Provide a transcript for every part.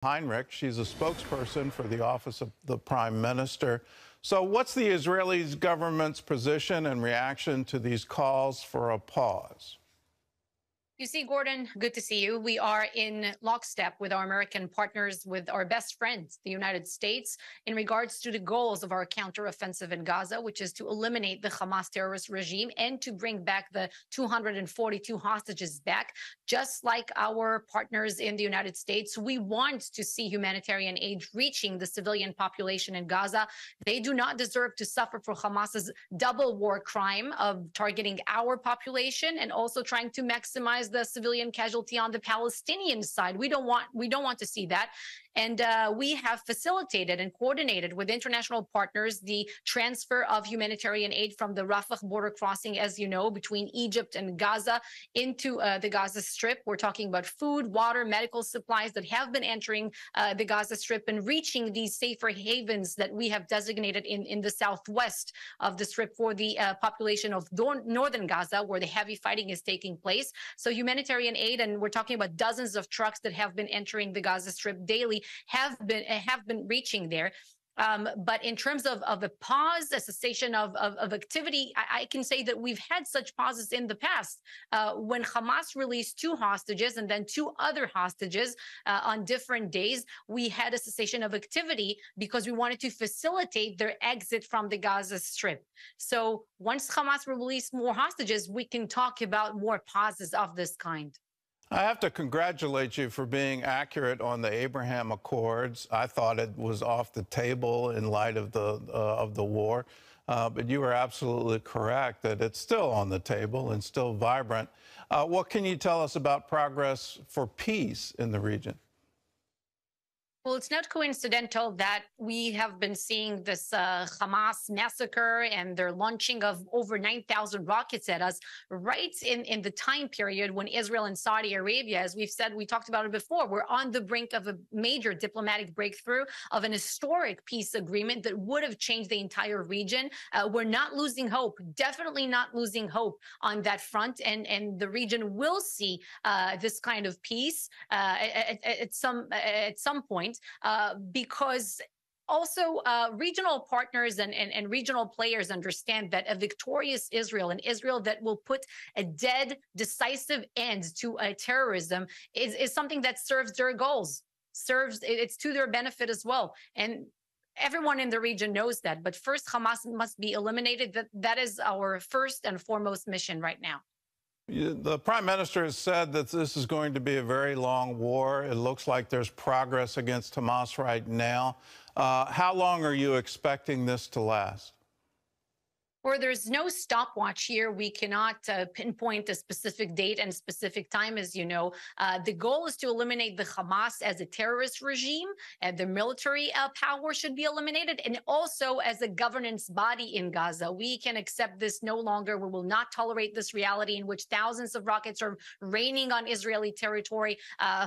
Heinrich. She's a spokesperson for the Office of the Prime Minister. So what's the Israeli government's position and reaction to these calls for a pause? You see, Gordon, good to see you. We are in lockstep with our American partners, with our best friends, the United States, in regards to the goals of our counteroffensive in Gaza, which is to eliminate the Hamas terrorist regime and to bring back the 242 hostages back. Just like our partners in the United States, we want to see humanitarian aid reaching the civilian population in Gaza. They do not deserve to suffer for Hamas's double war crime of targeting our population and also trying to maximize the civilian casualty on the Palestinian side. We don't want to see that. And we have facilitated and coordinated with international partners the transfer of humanitarian aid from the Rafah border crossing, as you know, between Egypt and Gaza into the Gaza Strip. We're talking about food, water, medical supplies that have been entering the Gaza Strip and reaching these safer havens that we have designated in the southwest of the Strip for the population of northern Gaza, where the heavy fighting is taking place. So humanitarian aid, and we're talking about dozens of trucks that have been entering the Gaza Strip daily, have been reaching there. But in terms of a pause, a cessation of activity, I can say that we've had such pauses in the past. When Hamas released 2 hostages and then 2 other hostages on different days, we had a cessation of activity because we wanted to facilitate their exit from the Gaza Strip. So once Hamas released more hostages, we can talk about more pauses of this kind. I have to congratulate you for being accurate on the Abraham Accords. I thought it was off the table in light of the war, but you were absolutely correct that it's still on the table and still vibrant. What can you tell us about progress for peace in the region? Well, it's not coincidental that we have been seeing this Hamas massacre and their launching of over 9,000 rockets at us right in the time period when Israel and Saudi Arabia, as we've said, we talked about it before, we're on the brink of a major diplomatic breakthrough of an historic peace agreement that would have changed the entire region. We're not losing hope, definitely not losing hope on that front. And the region will see this kind of peace at some point. Because also regional partners and regional players understand that a victorious Israel, an Israel that will put a dead, decisive end to terrorism is something that serves their goals, it's to their benefit as well. And everyone in the region knows that. But first, Hamas must be eliminated. That is our first and foremost mission right now. The Prime Minister has said that this is going to be a very long war. It looks like there's progress against Hamas right now. How long are you expecting this to last? Or there's no stopwatch here. We cannot pinpoint a specific date and specific time, as you know. The goal is to eliminate the Hamas as a terrorist regime, and the military power should be eliminated, and also as a governance body in Gaza. We can accept this no longer. We will not tolerate this reality in which thousands of rockets are raining on Israeli territory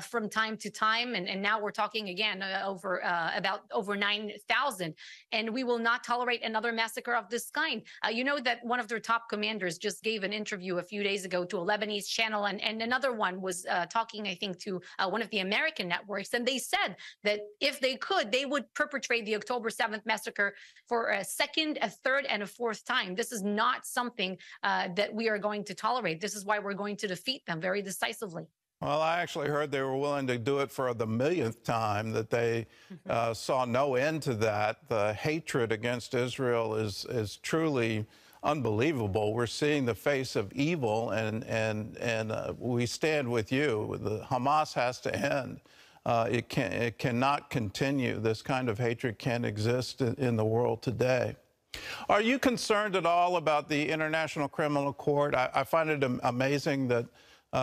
from time to time. And now we're talking again about over 9,000. And we will not tolerate another massacre of this kind. You know that one of their top commanders just gave an interview a few days ago to a Lebanese channel, and another one was talking, I think, to one of the American networks. And they said that if they could, they would perpetrate the October 7th massacre for a second, a third, and a fourth time. This is not something that we are going to tolerate. This is why we're going to defeat them very decisively. Well, I actually heard they were willing to do it for the millionth time, that they saw no end to that. The hatred against Israel is truly unbelievable. We're seeing the face of evil, and we stand with you. The Hamas has to end. It cannot continue. This kind of hatred can't exist in the world today. Are you concerned at all about the International Criminal Court? I find it amazing that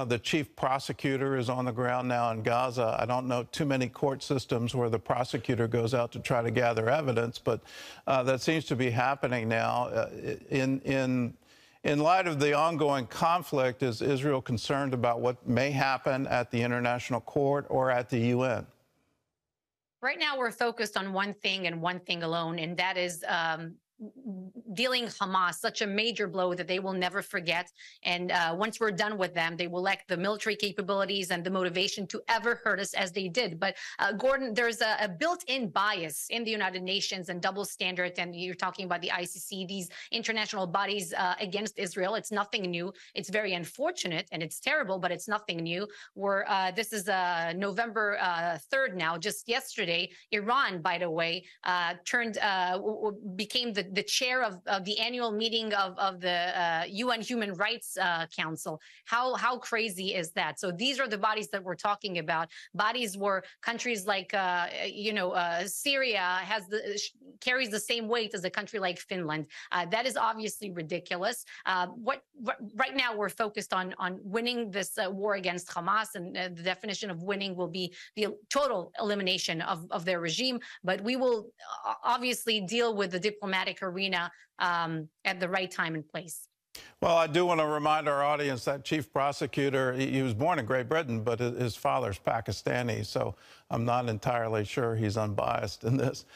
the chief prosecutor is on the ground now in Gaza. I don't know too many court systems where the prosecutor goes out to try to gather evidence, but that seems to be happening now. In light of the ongoing conflict, is Israel concerned about what may happen at the International Court or at the UN? Right now, we're focused on one thing and one thing alone, and that is dealing Hamas such a major blow that they will never forget. And once we're done with them, they will lack the military capabilities and the motivation to ever hurt us as they did. But Gordon, there's a built-in bias in the United Nations and double standard. And you're talking about the ICC, these international bodies against Israel. It's nothing new. It's very unfortunate and it's terrible, but it's nothing new. This is November 3rd now. Just yesterday, Iran, by the way, became the chair of the annual meeting of the UN Human Rights Council. How crazy is that? So these are the bodies that we're talking about. Bodies where countries like Syria carries the same weight as a country like Finland. That is obviously ridiculous. Right now we're focused on winning this war against Hamas, and the definition of winning will be the total elimination of their regime. But we will obviously deal with the diplomatic arena at the right time and place. Well, I do want to remind our audience that chief prosecutor, he was born in Great Britain, but his father's Pakistani, so I'm not entirely sure he's unbiased in this.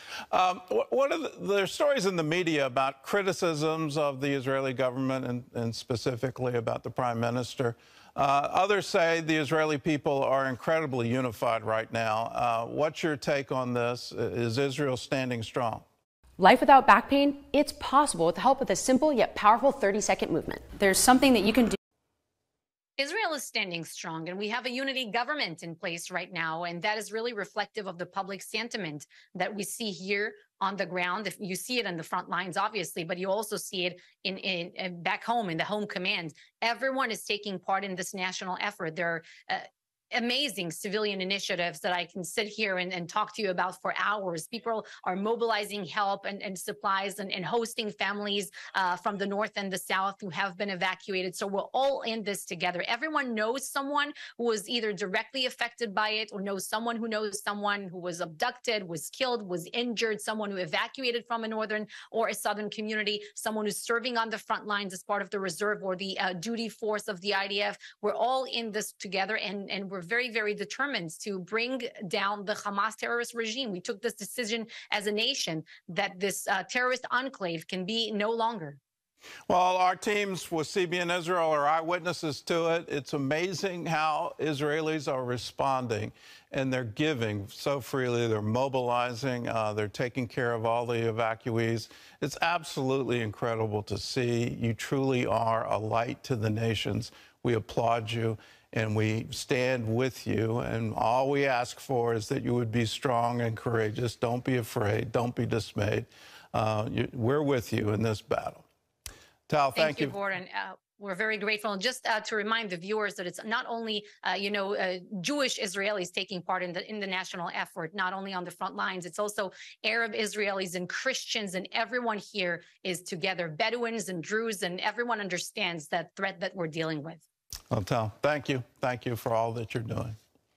There's stories in the media about criticisms of the Israeli government and specifically about the prime minister. Others say the Israeli people are incredibly unified right now. What's your take on this? Is Israel standing strong? Life without back pain? It's possible with the help of a simple yet powerful 30-second movement. There's something that you can do. Israel is standing strong, and we have a unity government in place right now, and that is really reflective of the public sentiment that we see here on the ground. If you see it on the front lines, obviously, but you also see it in back home in the home command. Everyone is taking part in this national effort. There are amazing civilian initiatives that I can sit here and talk to you about for hours. People are mobilizing help and supplies and hosting families from the north and the south who have been evacuated. So we're all in this together. Everyone knows someone who was either directly affected by it or knows someone who was abducted, was killed, was injured, someone who evacuated from a northern or a southern community, someone who's serving on the front lines as part of the reserve or the duty force of the IDF. We're all in this together, and we're very, very determined to bring down the Hamas terrorist regime. We took this decision as a nation that this terrorist enclave can be no longer. Well, our teams with CBN Israel are eyewitnesses to it. It's amazing how Israelis are responding, and they're giving so freely. They're mobilizing. They're taking care of all the evacuees. It's absolutely incredible to see. You truly are a light to the nations. We applaud you, and we stand with you. And all we ask for is that you would be strong and courageous. Don't be afraid. Don't be dismayed. We're with you in this battle. Tal, thank you. Gordon. We're very grateful. And just to remind the viewers that it's not only, Jewish Israelis taking part in the national effort, not only on the front lines, it's also Arab Israelis and Christians, and everyone here is together, Bedouins and Druze, and everyone understands that threat that we're dealing with. Well, Tal, thank you. Thank you for all that you're doing.